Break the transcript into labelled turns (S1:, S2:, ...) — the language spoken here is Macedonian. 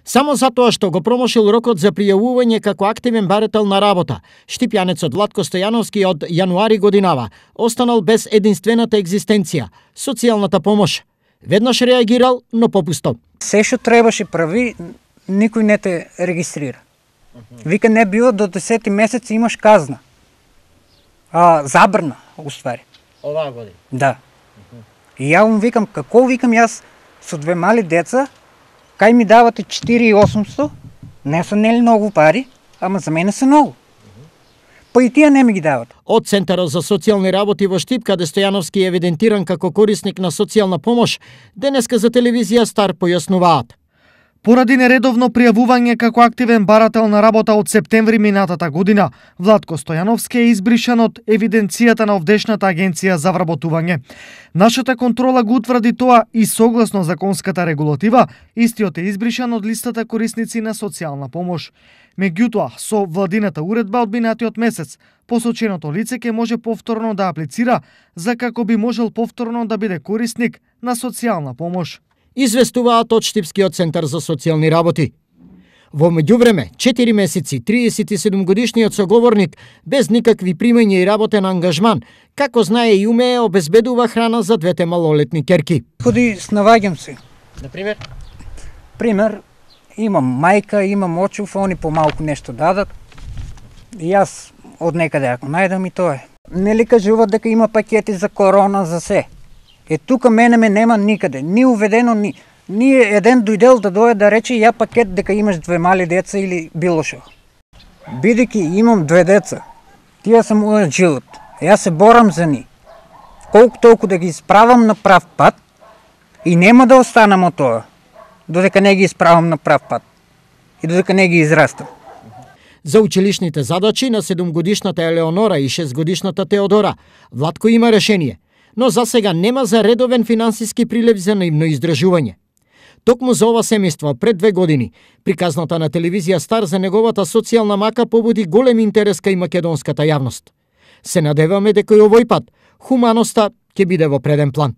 S1: Само затоа што го промошил рокот за пријавување како активен барател на работа, штипјанецот Владко Стојановски од јануари годинава останал без единствената екзистенција – социјалната помош. Веднаш реагирал, но попусто.
S2: Се што требаше прави, никој не те регистрира. Вика не било до 10 месец имаш казна. Забрана, уствари.
S1: Оваа година?
S2: Да. И ја му викам, како викам јас со две мали деца, кај ми давате 4800, не се нели многу пари, ама за мене се многу. Па и тие не ми ги дават.
S1: Од Центарот за социјални работи во Штип, каде Стојановски е евидентиран како корисник на социјална помош, денеска за телевизија Стар појаснуваат.
S3: Поради нередовно пријавување како активен барател на работа од септември минатата година, Владко Стојановски е избришан од евиденцијата на овдешната агенција за вработување. Нашата контрола го утврди тоа и согласно законската регулатива, истиот е избришан од листата корисници на социјална помош. Меѓутоа, со владината уредба од минатиот месец, посоченото лице ќе може повторно да аплицира за како би можел повторно да биде корисник на социјална помош.
S1: Известуваат од Штипскиот центар за социјални работи. Во меѓувреме, 4 месеци, 37-годишниот соговорник, без никакви примања и работен ангажман, како знае и умее, обезбедува храна за двете малолетни ќерки.
S2: Ходи, снаоѓам се.
S1: Например?
S2: Пример, имам мајка, имам очув, они помалку нешто дадат. И јас од некаде ако најдам и тоа е. Нели кажуваат дека има пакети за корона за се. Тука мене ме нема никаде, ни уведено, ни еден дојдел да дојде да рече ја пакет дека имаш две мали деца или било шо. Бидејќи имам две деца, тие се мојот живот, јас се борам за ни. Колку толку да ги исправам на прав пат и нема да останам од тоа, додека не ги исправам на прав пат и додека не ги израстам.
S1: За училишните задачи на 7-годишната Елеонора и 6-годишната Теодора, Владко има решение, но за сега нема за редовен финансиски прилив за нивно издржување. Токму за ова семејство пред 2 години, приказната на телевизија Стар за неговата социјална мака побуди голем интерес кај македонската јавност. Се надеваме дека и овој пат хуманоста ќе биде во преден план.